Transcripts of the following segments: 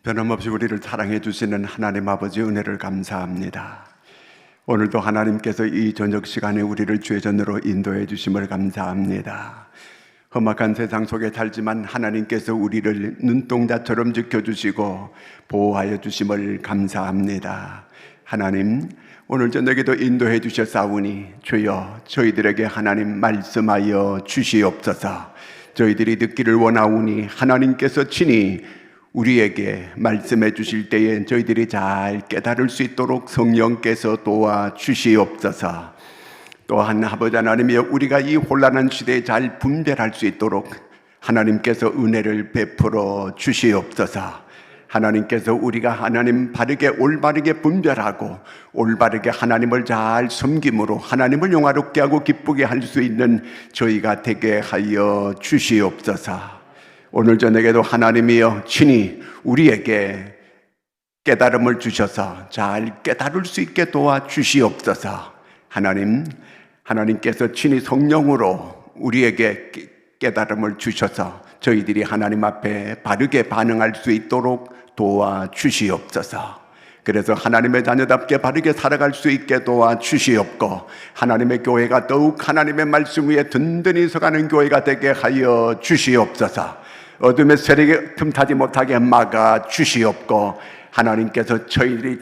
변함없이 우리를 사랑해 주시는 하나님 아버지 은혜를 감사합니다. 오늘도 하나님께서 이 저녁 시간에 우리를 주의 전으로 인도해 주심을 감사합니다. 험악한 세상 속에 살지만 하나님께서 우리를 눈동자처럼 지켜주시고 보호하여 주심을 감사합니다. 하나님, 오늘 저녁에도 인도해 주셨사오니 주여 저희들에게 하나님 말씀하여 주시옵소서. 저희들이 듣기를 원하오니 하나님께서 친히 우리에게 말씀해 주실 때에 저희들이 잘 깨달을 수 있도록 성령께서 도와주시옵소서. 또한 아버지 하나님이여, 우리가 이 혼란한 시대에 잘 분별할 수 있도록 하나님께서 은혜를 베풀어 주시옵소서. 하나님께서 우리가 하나님 바르게 올바르게 분별하고 올바르게 하나님을 잘 섬김으로 하나님을 영화롭게 하고 기쁘게 할 수 있는 저희가 되게 하여 주시옵소서. 오늘 저녁에도 하나님이여 친히 우리에게 깨달음을 주셔서 잘 깨달을 수 있게 도와주시옵소서. 하나님께서 친히 성령으로 우리에게 깨달음을 주셔서 저희들이 하나님 앞에 바르게 반응할 수 있도록 도와주시옵소서. 그래서 하나님의 자녀답게 바르게 살아갈 수 있게 도와주시옵고 하나님의 교회가 더욱 하나님의 말씀 위에 든든히 서가는 교회가 되게 하여 주시옵소서. 어둠의 세력에 틈타지 못하게 막아 주시옵고 하나님께서 저희들이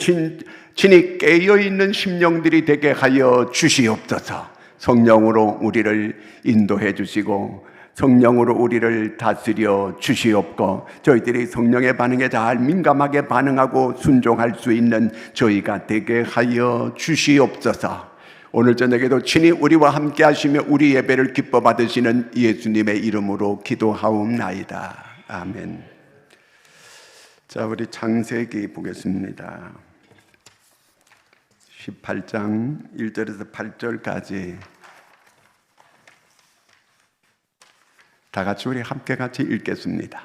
친히 깨어있는 심령들이 되게 하여 주시옵소서. 성령으로 우리를 인도해 주시고 성령으로 우리를 다스려 주시옵고 저희들이 성령의 반응에 잘 민감하게 반응하고 순종할 수 있는 저희가 되게 하여 주시옵소서. 오늘 저녁에도 친히 우리와 함께 하시며 우리 예배를 기뻐 받으시는 예수님의 이름으로 기도하옵나이다. 아멘. 자, 우리 창세기 보겠습니다. 18장 1절에서 8절까지 다 같이 우리 함께 같이 읽겠습니다.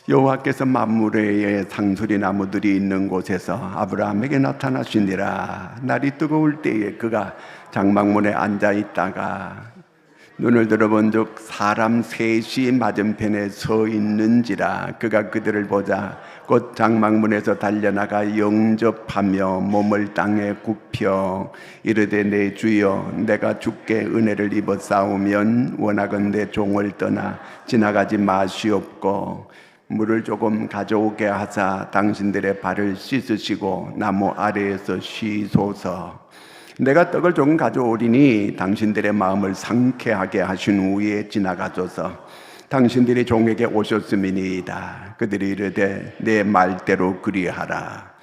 여호와께서 만물의 상수리 나무들이 있는 곳에서 아브라함에게 나타나시니라. 날이 뜨거울 때에 그가 장막문에 앉아 있다가 눈을 들어본즉 사람 셋이 맞은편에 서 있는지라. 그가 그들을 보자 곧 장막문에서 달려나가 영접하며 몸을 땅에 굽혀 이르되 내 주여, 내가 주께 은혜를 입어 싸우면 원하건대 종을 떠나 지나가지 마시옵고 물을 조금 가져오게 하사 당신들의 발을 씻으시고 나무 아래에서 쉬소서. 내가 떡을 조금 가져오리니 당신들의 마음을 상쾌하게 하신 후에 지나가소서. 당신들이 종에게 오셨음이니이다. 그들이 이르되 내 말대로 그리하라.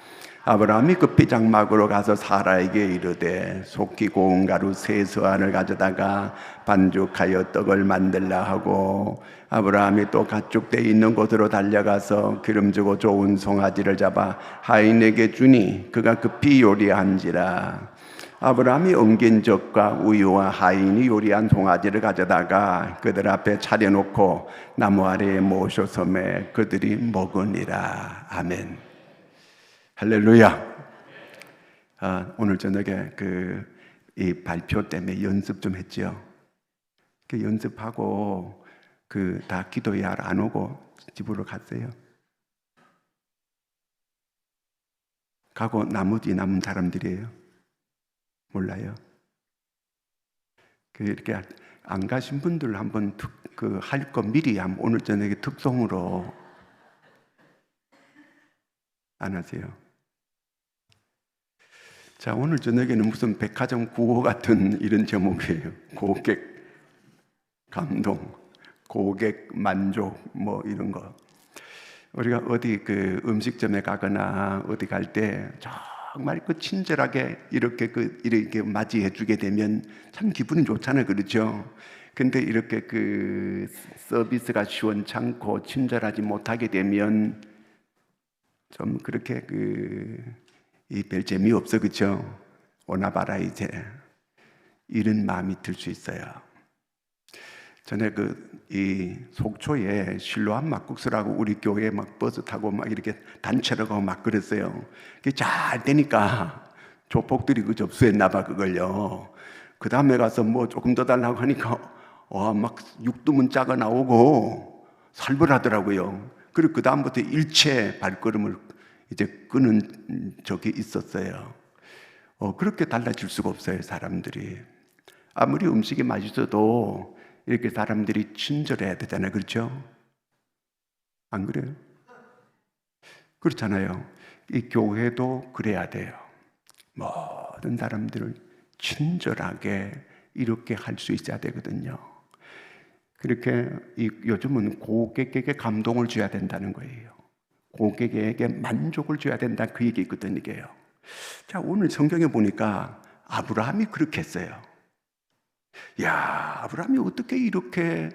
아브라함이 급히 장막으로 가서 사라에게 이르되 속히 고운 가루 세 서안을 가져다가 반죽하여 떡을 만들라 하고 아브라함이 또 가축대 있는 곳으로 달려가서 기름지고 좋은 송아지를 잡아 하인에게 주니 그가 급히 요리한지라. 아브라함이 엉긴 젖과 우유와 하인이 요리한 송아지를 가져다가 그들 앞에 차려놓고 나무 아래에 모셔섬에 그들이 먹으니라. 아멘. 할렐루야. 오늘 저녁에 이 발표 때문에 연습 좀 했죠. 그 연습하고 다 기도회하러 안 오고 집으로 갔어요. 가고 나머지 남은 사람들이에요. 몰라요. 이렇게 안 가신 분들 한번 할 거 미리 오늘 저녁에 특송으로 안 하세요. 자, 오늘 저녁에는 무슨 백화점 구호 같은 이런 제목이에요. 고객 감동, 고객 만족, 뭐 이런 거. 우리가 어디 음식점에 가거나 어디 갈 때 정말 친절하게 이렇게 맞이해 주게 되면 참 기분이 좋잖아요. 그렇죠? 근데 이렇게 서비스가 시원찮고 친절하지 못하게 되면 좀 그렇게 별 재미없어. 그렇죠? 오나 봐라 이제 이런 마음이 들 수 있어요. 전에 이 속초에 실로암 막국수라고 우리 교회에 막 버스 타고 막 이렇게 단체로 가고 막 그랬어요. 그게 잘 되니까 조폭들이 접수했나 봐 그걸요. 그 다음에 가서 뭐 조금 더 달라고 하니까 막 육두문 짜가 나오고 살벌하더라고요. 그리고 그 다음부터 일체 발걸음을 이제 끄는 적이 있었어요. 그렇게 달라질 수가 없어요, 사람들이. 아무리 음식이 맛있어도 이렇게 사람들이 친절해야 되잖아요. 그렇죠? 안 그래요? 그렇잖아요. 이 교회도 그래야 돼요. 모든 사람들을 친절하게 이렇게 할 수 있어야 되거든요. 그렇게 요즘은 고객에게 감동을 줘야 된다는 거예요. 고객에게 만족을 줘야 된다, 그 얘기거든요. 이게요. 자, 오늘 성경에 보니까 아브라함이 그렇게 했어요. 야, 아브라함이 어떻게 이렇게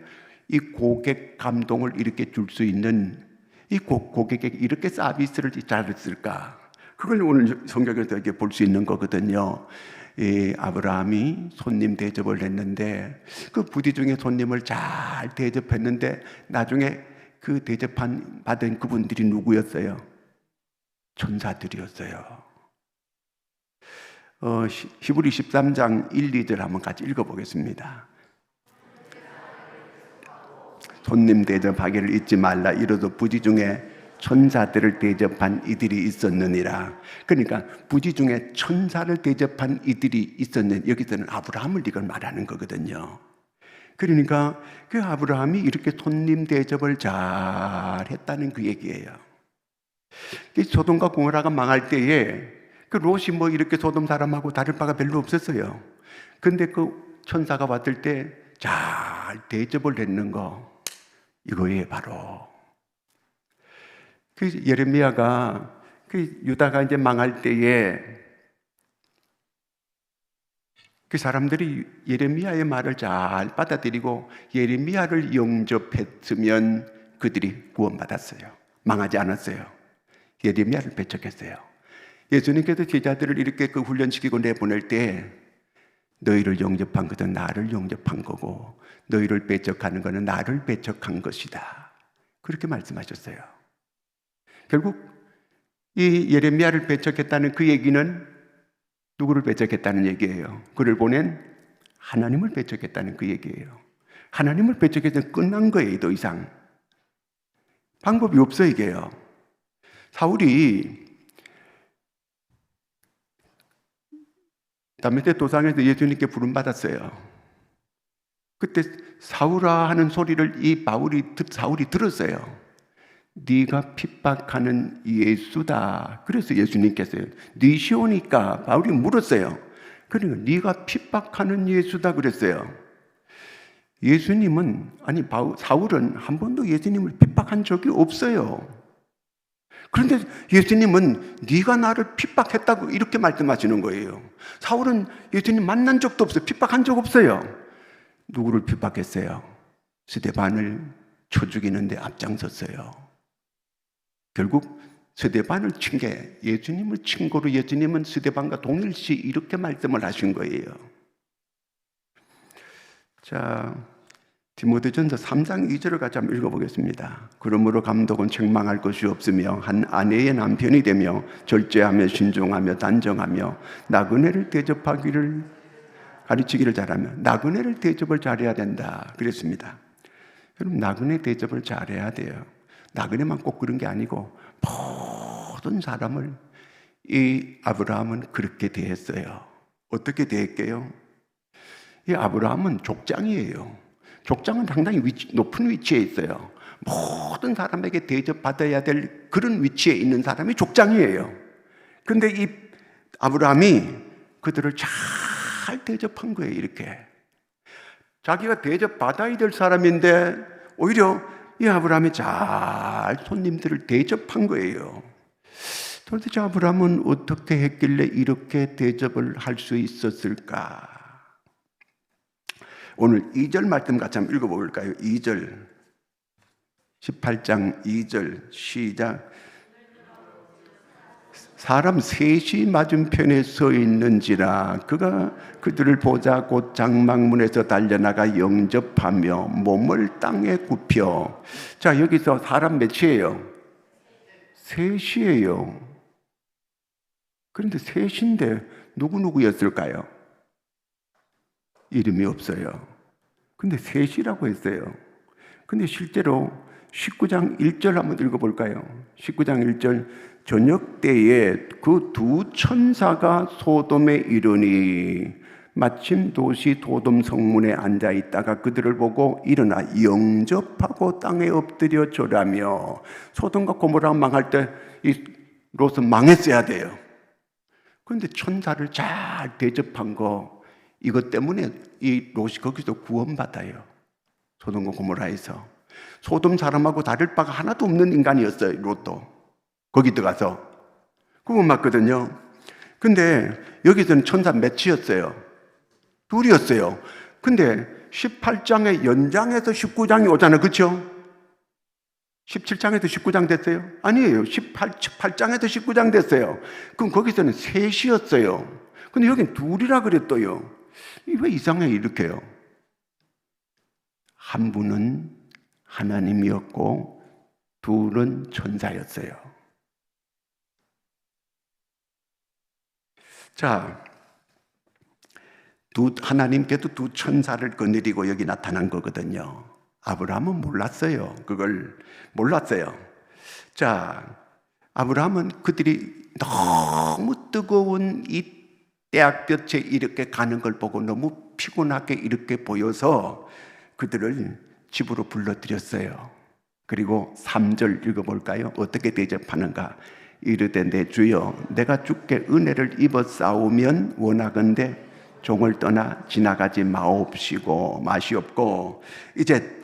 이 고객 감동을 이렇게 줄 수 있는, 이 고객에게 이렇게 서비스를 잘했을까? 그걸 오늘 성경에서 이렇게 볼 수 있는 거거든요. 이 아브라함이 손님 대접을 했는데, 그 부디 중에 손님을 잘 대접했는데, 나중에 그 받은 그분들이 누구였어요? 천사들이었어요. 히브리 13장 1, 2절 한번 같이 읽어보겠습니다. 손님 대접하기를 잊지 말라. 이로도 부지 중에 천사들을 대접한 이들이 있었느니라. 그러니까 부지 중에 천사를 대접한 이들이 있었는, 여기서는 아브라함을 이걸 말하는 거거든요. 그러니까 그 아브라함이 이렇게 손님 대접을 잘 했다는 그 얘기예요. 소돔과 고모라가 망할 때에 그 롯이 뭐 이렇게 소돔 사람하고 다를 바가 별로 없었어요. 근데 그 천사가 왔을 때 잘 대접을 했는 거, 이거에 바로 그 예레미야가 그 유다가 이제 망할 때에 그 사람들이 예레미야의 말을 잘 받아들이고 예레미야를 영접했으면 그들이 구원받았어요. 망하지 않았어요. 예레미야를 배척했어요. 예수님께서 제자들을 이렇게 그 훈련시키고 내보낼 때 너희를 영접한 것은 나를 영접한 거고 너희를 배척하는 것은 나를 배척한 것이다. 그렇게 말씀하셨어요. 결국 이 예레미야를 배척했다는 그 얘기는 누구를 배척했다는 얘기예요? 그를 보낸 하나님을 배척했다는 그 얘기예요. 하나님을 배척해서 끝난 거예요. 더 이상 방법이 없어. 이게요. 사울이 다메섹 도상에서 예수님께 부름받았어요. 그때 사울아 하는 소리를 사울이 들었어요. 네가 핍박하는 예수다. 그래서 예수님께서요, 네 시오니까 바울이 물었어요. 그러니까 네가 핍박하는 예수다 그랬어요. 사울은 한 번도 예수님을 핍박한 적이 없어요. 그런데 예수님은 네가 나를 핍박했다고 이렇게 말씀하시는 거예요. 사울은 예수님 만난 적도 없어요. 핍박한 적 없어요. 누구를 핍박했어요? 스데반을 쳐 죽이는데 앞장섰어요. 결국 스데반을 친 게 예수님을 친 거로 예수님은 스데반과 동일시 이렇게 말씀을 하신 거예요. 자, 디모데전서 3장 2절을 같이 한번 읽어보겠습니다. 그러므로 감독은 책망할 것이 없으며 한 아내의 남편이 되며 절제하며 신중하며 단정하며 나그네를 대접하기를 가르치기를 잘하며 나그네를 대접을 잘해야 된다 그랬습니다. 여러분, 나그네 대접을 잘해야 돼요. 나그네만 꼭 그런 게 아니고 모든 사람을 이 아브라함은 그렇게 대했어요. 어떻게 대했게요? 이 아브라함은 족장이에요. 족장은 상당히 높은 위치에 있어요. 모든 사람에게 대접받아야 될 그런 위치에 있는 사람이 족장이에요. 그런데 이 아브라함이 그들을 잘 대접한 거예요. 이렇게 자기가 대접받아야 될 사람인데 오히려 이 아브라함이 잘 손님들을 대접한 거예요. 도대체 아브라함은 어떻게 했길래 이렇게 대접을 할 수 있었을까? 오늘 2절 말씀 같이 한번 읽어볼까요? 2절 18장 2절 시작. 사람 셋이 맞은편에 서 있는지라 그가 그들을 보자 곧 장막문에서 달려나가 영접하며 몸을 땅에 굽혀. 자, 여기서 사람 몇이에요? 셋이에요. 그런데 셋인데 누구였을까요? 이름이 없어요. 근데 셋이라고 했어요. 근데 실제로 19장 1절 한번 읽어볼까요? 19장 1절. 저녁 때에 그 두 천사가 소돔에 이르니 마침 도시 도돔 성문에 앉아 있다가 그들을 보고 일어나 영접하고 땅에 엎드려 절하며. 소돔과 고모라가 망할 때 이 롯은 망했어야 돼요. 그런데 천사를 잘 대접한 거, 이것 때문에 이 롯이 거기서 구원받아요. 소돔과 고모라에서. 소돔 사람하고 다를 바가 하나도 없는 인간이었어요. 롯도 거기 들어가서 구원 받거든요. 근데 여기서는 천사 몇이었어요? 둘이었어요. 근데 18장의 연장해서 19장이 오잖아요. 그렇죠? 17장에서 19장 됐어요? 아니에요. 18장에서 19장 됐어요. 그럼 거기서는 셋이었어요. 근데 여긴 둘이라 그랬어요. 왜 이상해 이렇게요? 한 분은 하나님이었고 둘은 천사였어요. 자, 하나님께도 두 천사를 거느리고 여기 나타난 거거든요. 아브라함은 몰랐어요. 그걸 몰랐어요. 자, 아브라함은 그들이 너무 뜨거운 이 때약볕에 이렇게 가는 걸 보고 너무 피곤하게 이렇게 보여서 그들을 집으로 불러들였어요. 그리고 3절 읽어볼까요? 어떻게 대접하는가? 이르되 내 주여, 내가 주께 은혜를 입어 싸우면 원하건대 종을 떠나 지나가지 마시옵고. 이제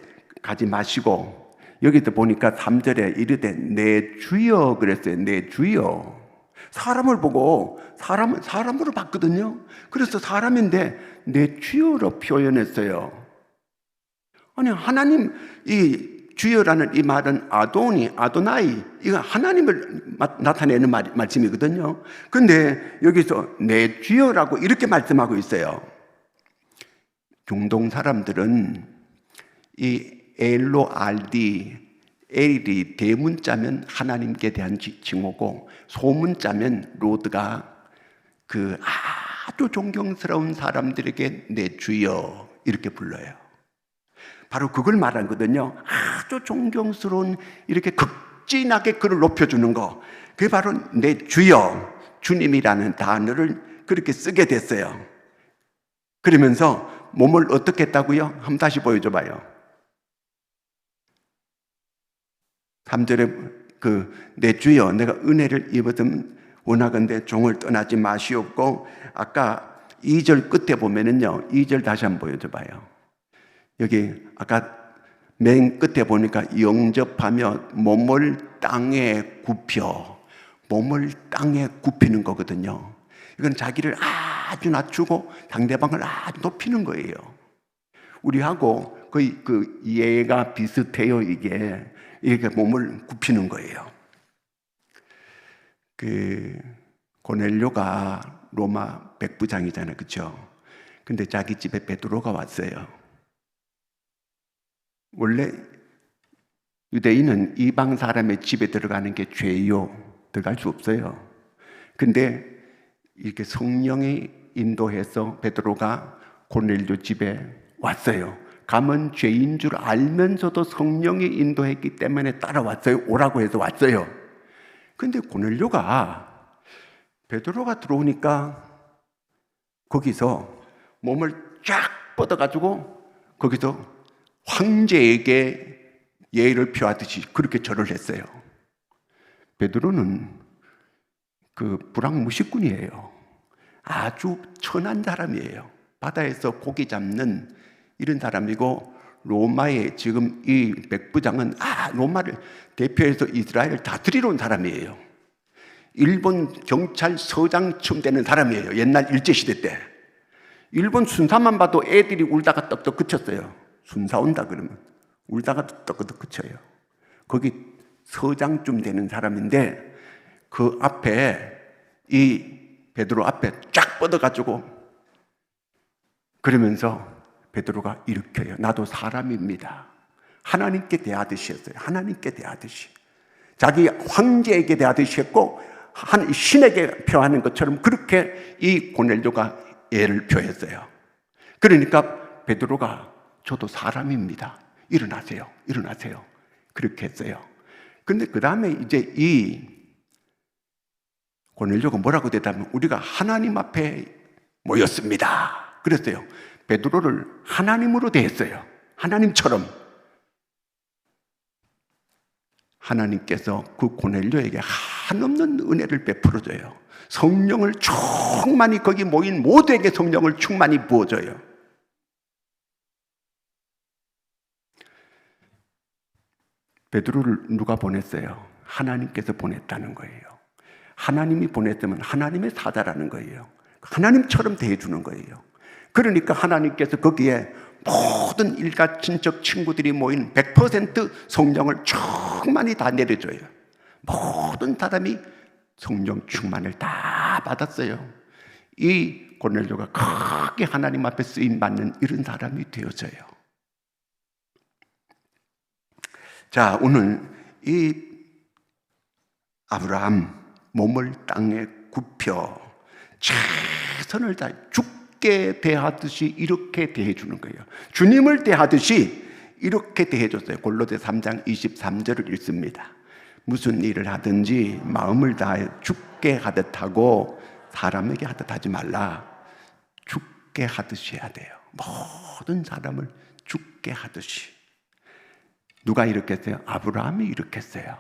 가지 마시고. 여기도 보니까 3절에 이르되 내 주여 그랬어요. 내 주여. 사람을 보고 사람으로 봤거든요. 그래서 사람인데 내 주여로 표현했어요. 아니, 하나님, 이 주여라는 이 말은 아도나이, 이거 하나님을 나타내는 말씀이거든요. 근데 여기서 내 주여라고 이렇게 말씀하고 있어요. 중동 사람들은 이 엘로 알디, 엘이 대문자면 하나님께 대한 칭호고 소문자면 로드가 그 아주 존경스러운 사람들에게 내 주여 이렇게 불러요. 바로 그걸 말하거든요. 아주 존경스러운, 이렇게 극진하게 그를 높여주는 거, 그게 바로 내 주여, 주님이라는 단어를 그렇게 쓰게 됐어요. 그러면서 몸을 어떻게 했다고요? 한번 다시 보여줘봐요. 3절에 내 주여, 내가 은혜를 입었음 원하건대 종을 떠나지 마시옵고. 아까 2절 끝에 보면은요, 2절 다시 한번 보여줘봐요. 여기 아까 맨 끝에 보니까 영접하며 몸을 땅에 굽혀, 몸을 땅에 굽히는 거거든요. 이건 자기를 아주 낮추고 상대방을 아주 높이는 거예요. 우리하고 거의 그 예가 비슷해요. 이게 이렇게 몸을 굽히는 거예요. 그 고넬료가 로마 백부장이잖아요, 그렇죠? 근데 자기 집에 베드로가 왔어요. 원래 유대인은 이방 사람의 집에 들어가는 게 죄요. 들어갈 수 없어요. 근데 이렇게 성령이 인도해서 베드로가 고넬료 집에 왔어요. 가면 죄인 줄 알면서도 성령이 인도했기 때문에 따라왔어요. 오라고 해서 왔어요. 근데 고넬료가 베드로가 들어오니까 거기서 몸을 쫙 뻗어가지고 거기서 황제에게 예의를 표하듯이 그렇게 절을 했어요. 베드로는 그 불황무식꾼이에요. 아주 천한 사람이에요. 바다에서 고기 잡는 이런 사람이고, 로마의 지금 이 백부장은 로마를 대표해서 이스라엘을 다스리러 온 사람이에요. 일본 경찰서장쯤 되는 사람이에요. 옛날 일제시대 때. 일본 순사만 봐도 애들이 울다가 떡떡 그쳤어요. 순사 온다 그러면 울다가 떡떡 그쳐요. 거기 서장쯤 되는 사람인데 그 앞에 이 베드로 앞에 쫙 뻗어가지고 그러면서 베드로가 일으켜요. 나도 사람입니다. 하나님께 대하듯이 했어요. 하나님께 대하듯이. 자기 황제에게 대하듯이 했고 신에게 표하는 것처럼 그렇게 이 고넬료가 예를 표했어요. 그러니까 베드로가 저도 사람입니다. 일어나세요. 일어나세요. 그렇게 했어요. 근데 그 다음에 이제 이 고넬료가 뭐라고 대답하면 우리가 하나님 앞에 모였습니다. 그랬어요. 베드로를 하나님으로 대했어요. 하나님처럼. 하나님께서 그 고넬료에게 한없는 은혜를 베풀어줘요. 성령을 충만히 거기 모인 모두에게 성령을 충만히 부어줘요. 베드로를 누가 보냈어요? 하나님께서 보냈다는 거예요. 하나님이 보냈으면 하나님의 사자라는 거예요. 하나님처럼 대해주는 거예요. 그러니까 하나님께서 거기에 모든 일가 친척 친구들이 모인 100% 성령을 충만히 다 내려줘요. 모든 사람이 성령 충만을 다 받았어요. 이 고넬료가 크게 하나님 앞에 쓰임 받는 이런 사람이 되어져요. 자, 오늘 이 아브라함 몸을 땅에 굽혀 최선을 다해 죽게 대하듯이 이렇게 대해주는 거예요. 주님을 대하듯이 이렇게 대해줬어요. 골로새 3장 23절을 읽습니다. 무슨 일을 하든지 마음을 다해 죽게 하듯 하고 사람에게 하듯 하지 말라. 죽게 하듯이 해야 돼요. 모든 사람을 죽게 하듯이. 누가 이렇게 했어요? 아브라함이 이렇게 했어요.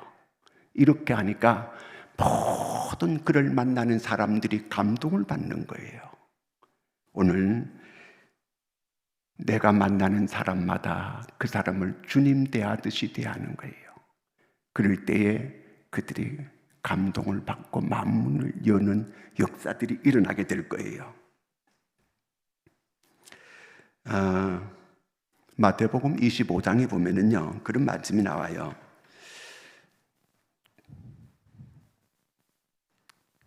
이렇게 하니까 모든 그를 만나는 사람들이 감동을 받는 거예요. 오늘 내가 만나는 사람마다 그 사람을 주님 대하듯이 대하는 거예요. 그럴 때에 그들이 감동을 받고 만문을 여는 역사들이 일어나게 될 거예요. 마태복음 25장에 보면은요, 그런 말씀이 나와요.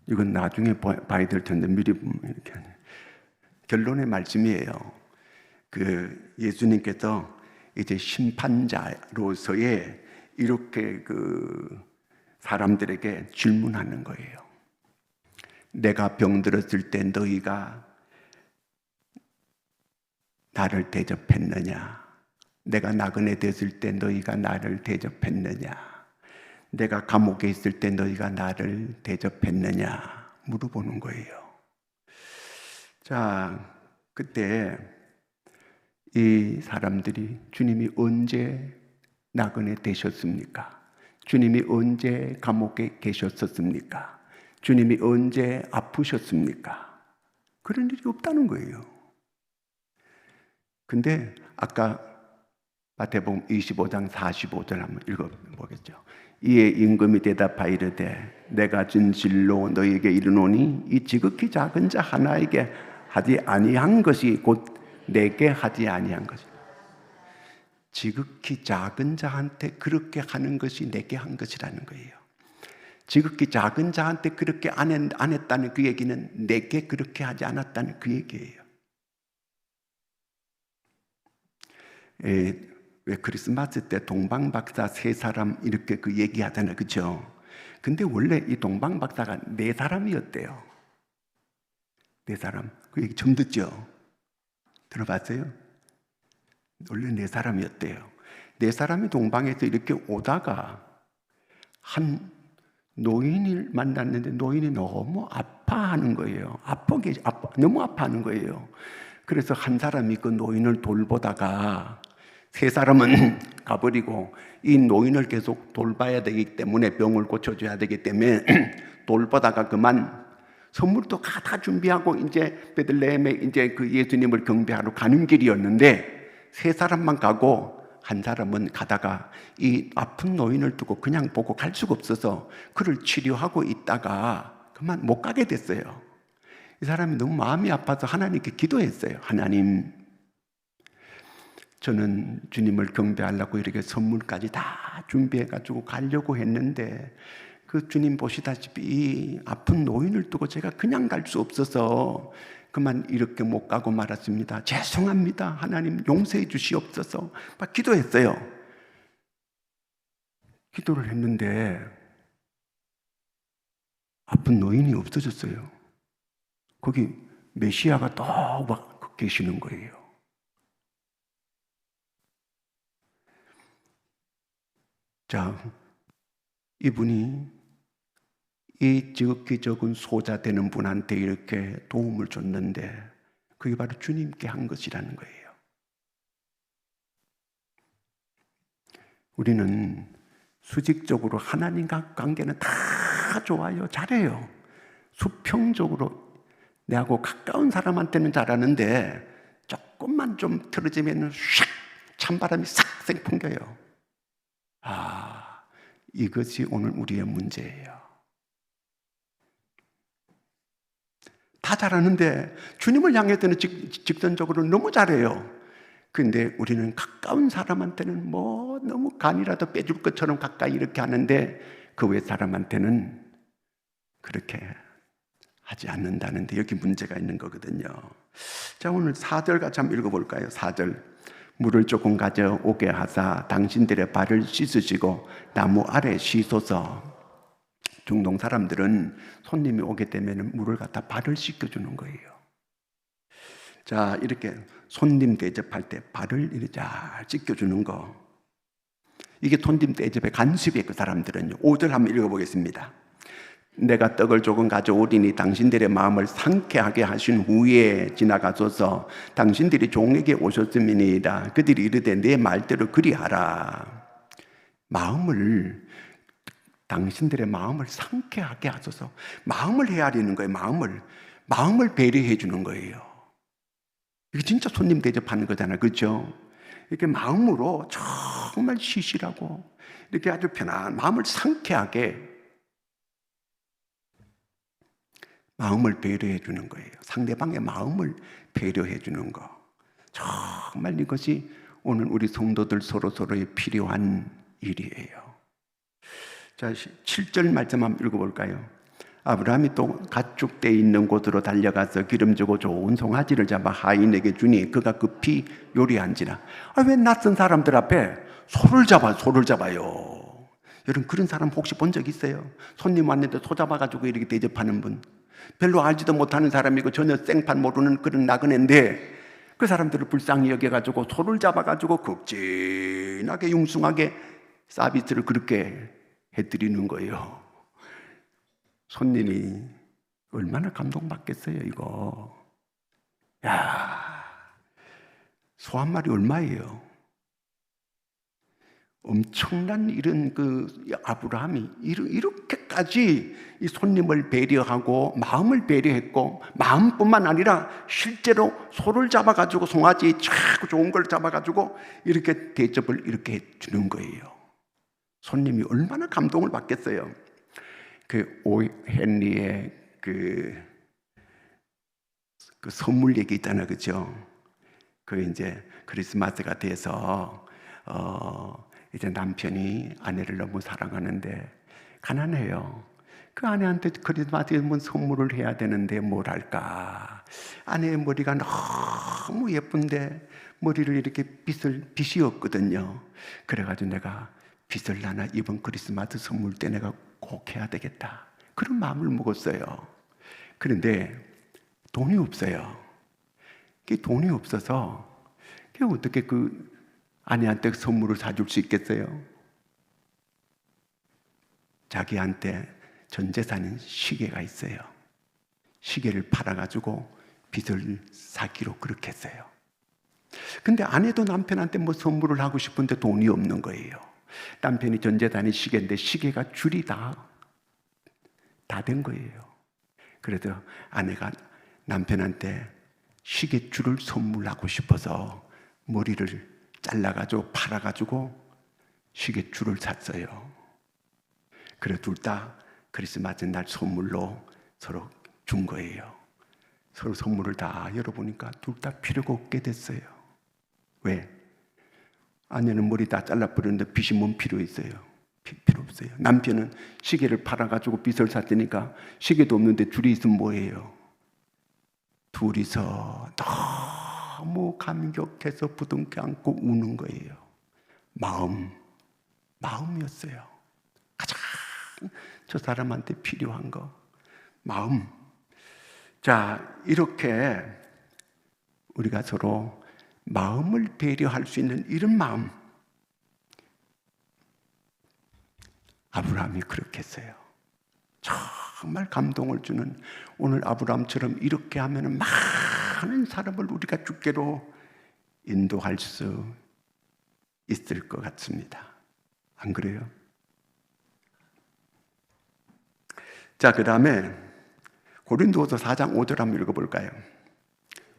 이건 나중에 봐야 될 텐데 미리 보면 이렇게 결론의 말씀이에요. 그 예수님께서 이제 심판자로서의 이렇게 그 사람들에게 질문하는 거예요. 내가 병들었을 때 너희가 나를 대접했느냐? 내가 나그네 됐을 때 너희가 나를 대접했느냐? 내가 감옥에 있을 때 너희가 나를 대접했느냐? 물어보는 거예요. 자, 그때 이 사람들이 주님이 언제 나그네 되셨습니까? 주님이 언제 감옥에 계셨었습니까? 주님이 언제 아프셨습니까? 그런 일이 없다는 거예요. 근데 아까 마태복음 25장 45절 한번 읽어보겠죠. 이에 임금이 대답하여 이르되 내가 진실로 너희에게 이르노니 이 지극히 작은 자 하나에게 하지 아니한 것이 곧 내게 하지 아니한 것이다. 지극히 작은 자한테 그렇게 하는 것이 내게 한 것이라는 거예요. 지극히 작은 자한테 그렇게 안 했다는 그 얘기는 내게 그렇게 하지 않았다는 그 얘기예요. 왜 크리스마스 때 동방박사 세 사람 이렇게 그 얘기하잖아요, 그렇죠? 근데 원래 이 동방박사가 네 사람이었대요. 네 사람. 그 얘기 처음 듣죠? 들어봤어요? 원래 네 사람이었대요. 네 사람이 동방에서 이렇게 오다가 한 노인을 만났는데 노인이 너무 아파하는 거예요. 너무 아파하는 거예요. 그래서 한 사람이 그 노인을 돌보다가 세 사람은 가버리고 이 노인을 계속 돌봐야 되기 때문에 병을 고쳐줘야 되기 때문에 돌보다가 그만 선물도 다 준비하고 이제 베들레헴에 이제 그 예수님을 경배하러 가는 길이었는데 세 사람만 가고 한 사람은 가다가 이 아픈 노인을 두고 그냥 보고 갈 수가 없어서 그를 치료하고 있다가 그만 못 가게 됐어요. 이 사람이 너무 마음이 아파서 하나님께 기도했어요. 하나님, 저는 주님을 경배하려고 이렇게 선물까지 다 준비해가지고 가려고 했는데 그 주님 보시다시피 이 아픈 노인을 두고 제가 그냥 갈 수 없어서 그만 이렇게 못 가고 말았습니다. 죄송합니다. 하나님 용서해 주시옵소서. 막 기도했어요. 기도를 했는데 아픈 노인이 없어졌어요. 거기 메시아가 또 막 계시는 거예요. 자, 이분이 이 지극히 적은 소자 되는 분한테 이렇게 도움을 줬는데 그게 바로 주님께 한 것이라는 거예요. 우리는 수직적으로 하나님과 관계는 다 좋아요. 잘해요. 수평적으로 내하고 가까운 사람한테는 잘하는데 조금만 좀 틀어지면 샥 찬바람이 싹 생풍겨요. 이것이 오늘 우리의 문제예요. 다 잘하는데 주님을 향해서는 직선적으로 너무 잘해요. 근데 우리는 가까운 사람한테는 뭐 너무 간이라도 빼줄 것처럼 가까이 이렇게 하는데 그 외 사람한테는 그렇게 하지 않는다는데 여기 문제가 있는 거거든요. 자, 오늘 4절 같이 한번 읽어볼까요? 4절. 물을 조금 가져오게 하사 당신들의 발을 씻으시고 나무 아래 쉬소서. 중동 사람들은 손님이 오게 되면 물을 갖다 발을 씻겨주는 거예요. 자, 이렇게 손님 대접할 때 발을 이렇게 잘 씻겨주는 거. 이게 손님 대접의 간습이에요. 그 사람들은요. 5절 한번 읽어보겠습니다. 내가 떡을 조금 가져오리니 당신들의 마음을 상쾌하게 하신 후에 지나가소서. 당신들이 종에게 오셨음이니이다. 그들이 이르되 내 말대로 그리하라. 당신들의 마음을 상쾌하게 하소서. 마음을 헤아리는 거예요. 마음을 배려해 주는 거예요. 이게 진짜 손님 대접하는 거잖아요. 그렇죠? 이렇게 마음으로 정말 시시라고 이렇게 아주 편한 마음을 상쾌하게 마음을 배려해 주는 거예요. 상대방의 마음을 배려해 주는 거. 정말 이것이 오늘 우리 성도들 서로서로에 필요한 일이에요. 자, 7절 말씀 한번 읽어볼까요? 아브라함이 또 가축대 있는 곳으로 달려가서 기름지고 좋은 송아지를 잡아 하인에게 주니 그가 급히 요리한지라. 왜 낯선 사람들 앞에 소를 잡아요. 여러분 그런 사람 혹시 본 적 있어요? 손님 왔는데 소 잡아가지고 이렇게 대접하는 분. 별로 알지도 못하는 사람이고 전혀 생판 모르는 그런 나그네인데 그 사람들을 불쌍히 여겨가지고 소를 잡아가지고 극진하게 융숭하게 서비스를 그렇게 해드리는 거예요. 손님이 얼마나 감동받겠어요, 이거. 야, 소 한 마리 얼마예요? 엄청난 이런 아브라함이 이렇게까지 이 손님을 배려하고 마음을 배려했고 마음뿐만 아니라 실제로 소를 잡아가지고 송아지 참 좋은 걸 잡아가지고 이렇게 대접을 이렇게 해주는 거예요. 손님이 얼마나 감동을 받겠어요. 오 헨리의 그 선물 얘기 있잖아요, 그죠? 이제 크리스마스가 돼서 이제 남편이 아내를 너무 사랑하는데 가난해요. 그 아내한테 크리스마스에 뭐 선물을 해야 되는데 뭘 할까? 아내의 머리가 너무 예쁜데 머리를 이렇게 빗이 없거든요. 그래가지고 내가 빗을 나나 이번 크리스마스 선물 때 내가 꼭 해야 되겠다. 그런 마음을 먹었어요. 그런데 돈이 없어요. 돈이 없어서 어떻게 아내한테 선물을 사줄 수 있겠어요? 자기한테 전 재산인 시계가 있어요. 시계를 팔아가지고 빚을 사기로 그렇게 했어요. 근데 아내도 남편한테 뭐 선물을 하고 싶은데 돈이 없는 거예요. 남편이 전 재산인 시계인데 시계가 줄이 다 된 거예요. 그래서 아내가 남편한테 시계줄을 선물하고 싶어서 머리를 잘라가지고 팔아가지고 시계줄을 샀어요. 그래 둘 다 크리스마스 날 선물로 서로 준 거예요. 서로 선물을 다 열어보니까 둘 다 필요가 없게 됐어요. 왜? 아내는 머리 다 잘라버렸는데 빚이 뭔 필요 있어요? 필요 없어요. 남편은 시계를 팔아가지고 빚을 샀으니까 시계도 없는데 줄이 있으면 뭐예요? 둘이서 너무 감격해서 부둥켜 안고 우는 거예요. 마음이었어요. 가장 저 사람한테 필요한 거 마음. 자, 이렇게 우리가 서로 마음을 배려할 수 있는 이런 마음, 아브라함이 그렇게 했어요. 정말 감동을 주는, 오늘 아브라함처럼 이렇게 하면 많은 사람을 우리가 주께로 인도할 수 있을 것 같습니다. 안 그래요? 자, 그 다음에 고린도후서 4장 5절 한번 읽어볼까요?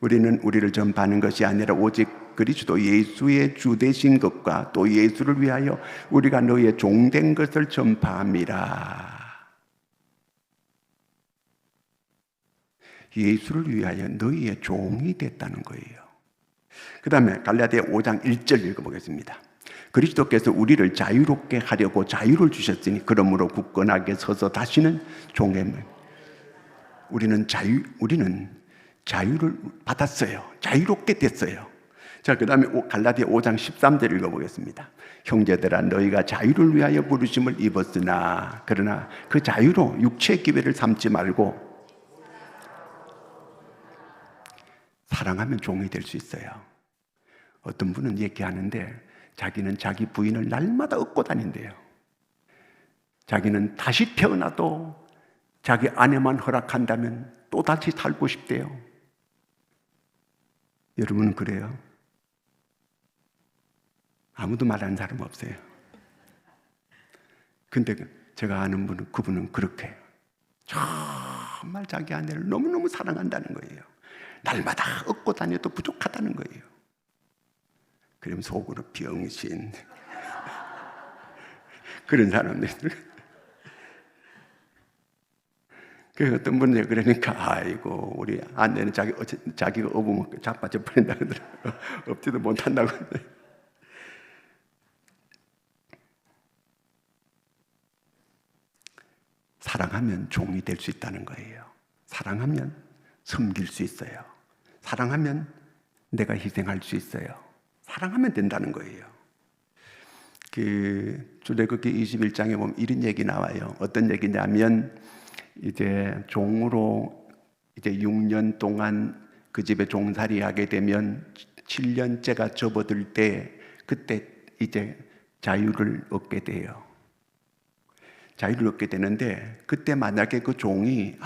우리는 우리를 전파하는 것이 아니라 오직 그리스도 예수의 주 되신 것과 또 예수를 위하여 우리가 너희의 종된 것을 전파함이라. 예수를 위하여 너희의 종이 됐다는 거예요. 그 다음에 갈라디아 5장 1절 읽어보겠습니다. 그리스도께서 우리를 자유롭게 하려고 자유를 주셨으니 그러므로 굳건하게 서서 다시는 종의 문. 우리는 자유를 받았어요. 자유롭게 됐어요. 자, 그 다음에 갈라디아 5장 13절 읽어보겠습니다. 형제들아, 너희가 자유를 위하여 부르심을 입었으나 그러나 그 자유로 육체의 기회를 삼지 말고 사랑하면 종이 될 수 있어요. 어떤 분은 얘기하는데 자기는 자기 부인을 날마다 업고 다닌대요. 자기는 다시 태어나도 자기 아내만 허락한다면 또 다시 살고 싶대요. 여러분은 그래요? 아무도 말하는 사람 없어요. 근데 제가 아는 분은, 그분은 그렇게 정말 자기 아내를 너무너무 사랑한다는 거예요. 날마다 업고 다녀도 부족하다는 거예요. 그럼 속으로 병신. 그런 사람들. 그 어떤 분이 그러니까, 아이고, 우리 아내는 자기가 업으면 자빠져 버린다 그러더라고요. 업지도 못한다고. 사랑하면 종이 될 수 있다는 거예요. 사랑하면 섬길 수 있어요. 사랑하면 내가 희생할 수 있어요. 사랑하면 된다는 거예요. 그 출애굽기 21장에 보면 이런 얘기 나와요. 어떤 얘기냐면 이제 종으로 이제 6년 동안 그 집에 종살이 하게 되면 7년째가 접어들 때 그때 이제 자유를 얻게 돼요. 자유를 얻게 되는데 그때 만약에 그 종이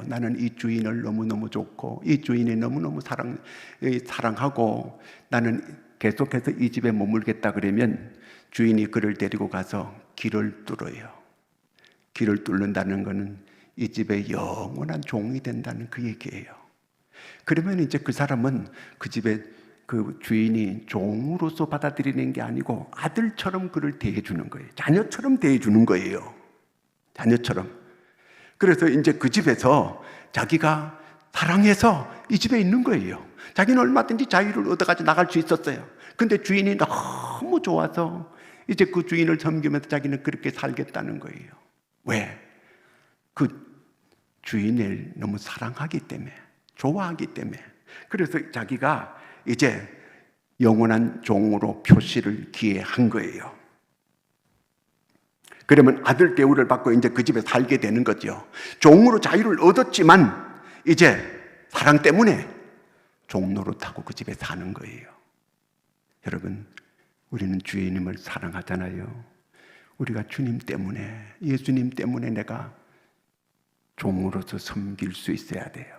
나는 이 주인을 너무너무 좋고 이 주인이 너무너무 사랑하고 나는 계속해서 이 집에 머물겠다 그러면 주인이 그를 데리고 가서 길을 뚫어요. 길을 뚫는다는 것은 이 집의 영원한 종이 된다는 그 얘기예요. 그러면 이제 그 사람은 그 집에 그 주인이 종으로서 받아들이는 게 아니고 아들처럼 그를 대해주는 거예요. 자녀처럼 대해주는 거예요. 자녀처럼. 그래서 이제 그 집에서 자기가 사랑해서 이 집에 있는 거예요. 자기는 얼마든지 자유를 얻어가지고 나갈 수 있었어요. 근데 주인이 너무 좋아서 이제 그 주인을 섬기면서 자기는 그렇게 살겠다는 거예요. 왜? 그 주인을 너무 사랑하기 때문에, 좋아하기 때문에. 그래서 자기가 이제 영원한 종으로 표시를 기해한 거예요. 그러면 아들 대우를 받고 이제 그 집에 살게 되는 거죠. 종으로 자유를 얻었지만 이제 사랑 때문에 종 노릇하고 그 집에 사는 거예요. 여러분, 우리는 주님을 사랑하잖아요. 우리가 주님 때문에, 예수님 때문에 내가 종으로서 섬길 수 있어야 돼요.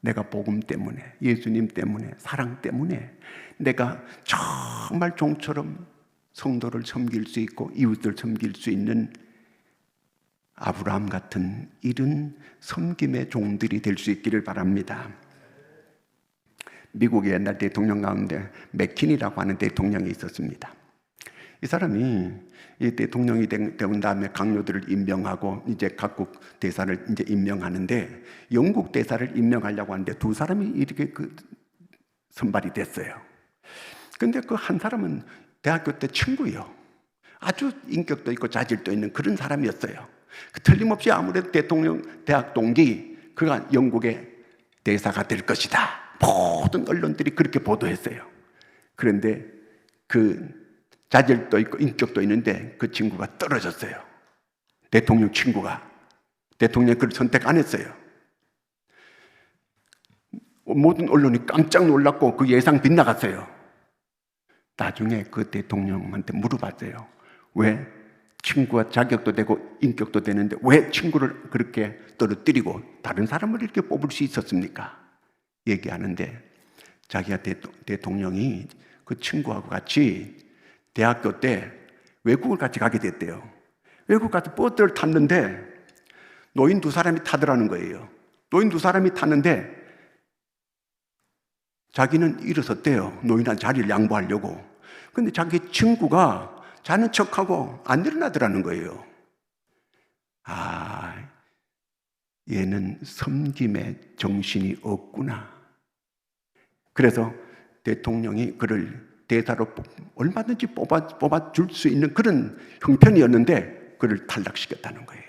내가 복음 때문에, 예수님 때문에, 사랑 때문에 내가 정말 종처럼 성도를 섬길 수 있고 이웃을 섬길 수 있는 아브라함 같은 이런 섬김의 종들이 될 수 있기를 바랍니다. 미국의 옛날 대통령 가운데 맥킨이라고 하는 대통령이 있었습니다. 이 사람이 이 대통령이 된 다음에 강요들을 임명하고 이제 각국 대사를 이제 임명하는데 영국 대사를 임명하려고 하는데 두 사람이 이렇게 선발이 됐어요. 근데 그 한 사람은 대학교 때 친구예요. 아주 인격도 있고 자질도 있는 그런 사람이었어요. 틀림없이 아무래도 대학 동기, 그가 영국의 대사가 될 것이다. 모든 언론들이 그렇게 보도했어요. 그런데 그 자질도 있고 인격도 있는데 그 친구가 떨어졌어요. 대통령 친구가. 대통령이 그를 선택 안 했어요. 모든 언론이 깜짝 놀랐고 그 예상 빗나갔어요. 나중에 그 대통령한테 물어봤어요. 왜 친구가 자격도 되고 인격도 되는데 왜 친구를 그렇게 떨어뜨리고 다른 사람을 이렇게 뽑을 수 있었습니까? 얘기하는데 자기가 대통령이 그 친구하고 같이 대학교 때 외국을 같이 가게 됐대요. 외국 가서 버스를 탔는데 노인 두 사람이 타더라는 거예요. 노인 두 사람이 탔는데 자기는 일어섰대요. 노인한테 자리를 양보하려고. 근데 자기 친구가 자는 척하고 안 일어나더라는 거예요. 아, 얘는 섬김의 정신이 없구나. 그래서 대통령이 그를 대사로 얼마든지 뽑아줄 수 있는 그런 형편이었는데 그를 탈락시켰다는 거예요.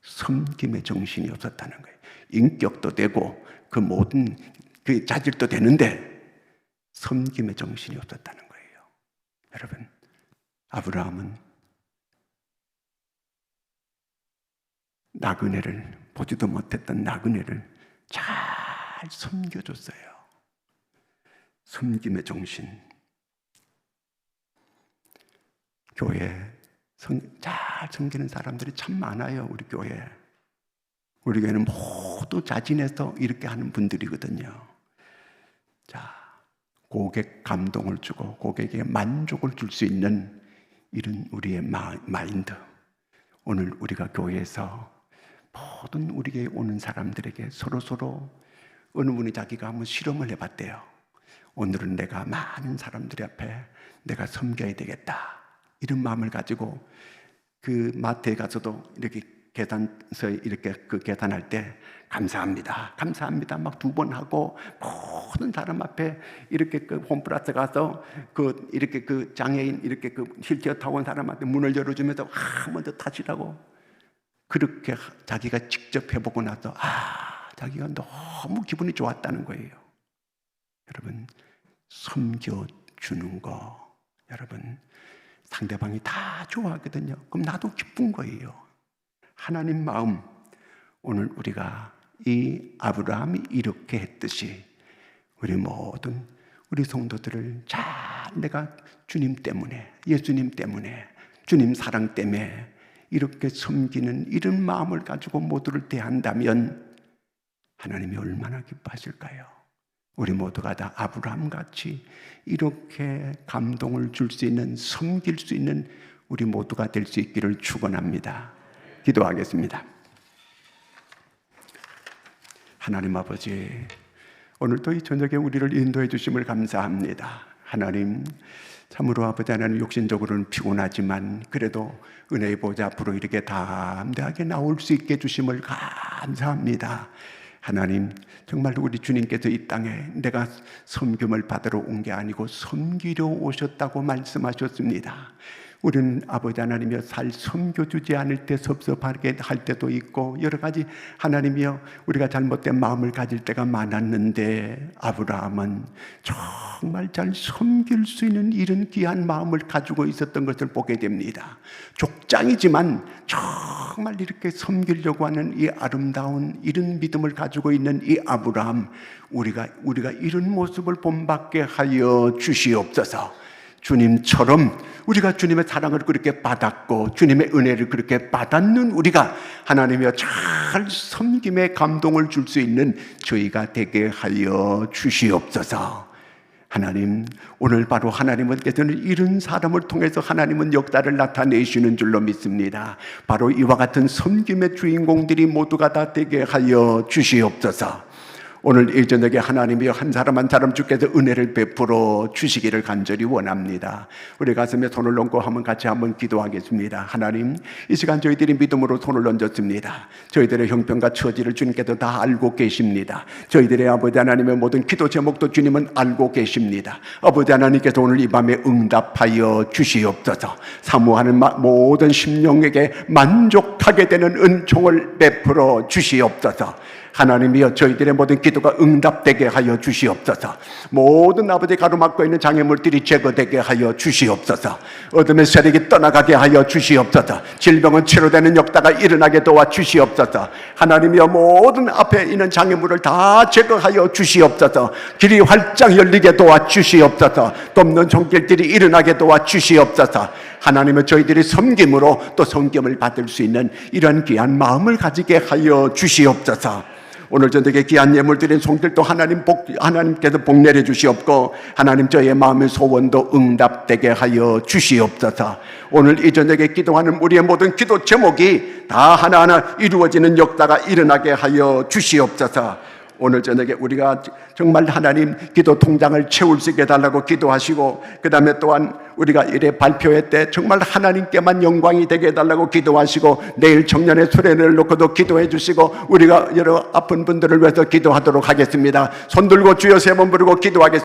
섬김의 정신이 없었다는 거예요. 인격도 되고 그 모든 그 자질도 되는데 섬김의 정신이 없었다는 거예요. 여러분, 아브라함은 나그네를, 보지도 못했던 나그네를 잘 섬겨줬어요. 섬김의 정신. 교회에 잘 섬기는 사람들이 참 많아요. 우리 교회에. 우리 교회는 모두 자진해서 이렇게 하는 분들이거든요. 자, 고객 감동을 주고 고객에게 만족을 줄 수 있는 이런 우리의 마인드. 오늘 우리가 교회에서 모든 우리에게 오는 사람들에게 서로 어느 분이 자기가 한번 실험을 해봤대요. 오늘은 내가 많은 사람들 앞에 내가 섬겨야 되겠다. 이런 마음을 가지고 그 마트에 가서도 이렇게 계산서에 이렇게 그 계산할 때 감사합니다. 감사합니다. 막 2번 하고 모든 사람 앞에 이렇게 그 홈플러스 가서 그 이렇게 그 장애인 이렇게 그 휠체어 타고 온 사람한테 문을 열어주면서 먼저 타시라고 그렇게 자기가 직접 해보고 나서 자기가 너무 기분이 좋았다는 거예요. 여러분, 섬겨주는 거 여러분 상대방이 다 좋아하거든요. 그럼 나도 기쁜 거예요. 하나님 마음, 오늘 우리가 이 아브라함이 이렇게 했듯이 우리 모든 우리 성도들을 잘 내가 주님 때문에, 예수님 때문에, 주님 사랑 때문에 이렇게 섬기는 이런 마음을 가지고 모두를 대한다면 하나님이 얼마나 기뻐하실까요? 우리 모두가 다 아브라함같이 이렇게 감동을 줄 수 있는, 섬길 수 있는 우리 모두가 될 수 있기를 축원합니다. 기도하겠습니다. 하나님 아버지, 오늘도 이 저녁에 우리를 인도해 주심을 감사합니다. 하나님, 참으로 아버지 하나님 욕심적으로는 피곤하지만 그래도 은혜의 보좌 앞으로 이렇게 담대하게 나올 수 있게 해주심을 감사합니다. 하나님, 정말 우리 주님께서 이 땅에 내가 섬김을 받으러 온 게 아니고 섬기려 오셨다고 말씀하셨습니다. 우리는 아버지 하나님이여 잘 섬겨주지 않을 때 섭섭하게 할 때도 있고 여러 가지 하나님이여 우리가 잘못된 마음을 가질 때가 많았는데 아브라함은 정말 잘 섬길 수 있는 이런 귀한 마음을 가지고 있었던 것을 보게 됩니다. 족장이지만 정말 이렇게 섬기려고 하는 이 아름다운 이런 믿음을 가지고 있는 이 아브라함, 우리가 이런 모습을 본받게 하여 주시옵소서. 주님처럼 우리가 주님의 사랑을 그렇게 받았고 주님의 은혜를 그렇게 받았는 우리가 하나님이여 잘 섬김의 감동을 줄 수 있는 저희가 되게 하여 주시옵소서. 하나님, 오늘 바로 하나님께서는 이런 사람을 통해서 하나님은 역사를 나타내시는 줄로 믿습니다. 바로 이와 같은 섬김의 주인공들이 모두가 다 되게 하여 주시옵소서. 오늘 이 저녁에 하나님이여 한 사람 한 사람 주께서 은혜를 베풀어 주시기를 간절히 원합니다. 우리 가슴에 손을 얹고 같이 한번 기도하겠습니다. 하나님, 이 시간 저희들이 믿음으로 손을 얹었습니다. 저희들의 형편과 처지를 주님께서 다 알고 계십니다. 저희들의 아버지 하나님의 모든 기도 제목도 주님은 알고 계십니다. 아버지 하나님께서 오늘 이 밤에 응답하여 주시옵소서. 사모하는 모든 심령에게 만족하게 되는 은총을 베풀어 주시옵소서. 하나님이여 저희들의 모든 기도가 응답되게 하여 주시옵소서. 모든 아버지 가로막고 있는 장애물들이 제거되게 하여 주시옵소서. 어둠의 세력이 떠나가게 하여 주시옵소서. 질병은 치료되는 역사가 일어나게 도와 주시옵소서. 하나님이여 모든 앞에 있는 장애물을 다 제거하여 주시옵소서. 길이 활짝 열리게 도와 주시옵소서. 돕는 손길들이 일어나게 도와 주시옵소서. 하나님의 저희들이 섬김으로 또 섬김을 받을 수 있는 이런 귀한 마음을 가지게 하여 주시옵소서. 오늘 저녁에 귀한 예물 드린 성들도 하나님께서 복 내려 주시옵고 하나님 저희의 마음의 소원도 응답되게 하여 주시옵소서. 오늘 이 저녁에 기도하는 우리의 모든 기도 제목이 다 하나하나 이루어지는 역사가 일어나게 하여 주시옵소서. 오늘 저녁에 우리가 정말 하나님 기도 통장을 채울 수 있게 해달라고 기도하시고, 그 다음에 또한 우리가 이래 발표회 때 정말 하나님께만 영광이 되게 해달라고 기도하시고, 내일 청년의 수련회를 놓고도 기도해 주시고, 우리가 여러 아픈 분들을 위해서 기도하도록 하겠습니다. 손 들고 주여 세 번 부르고 기도하겠습니다.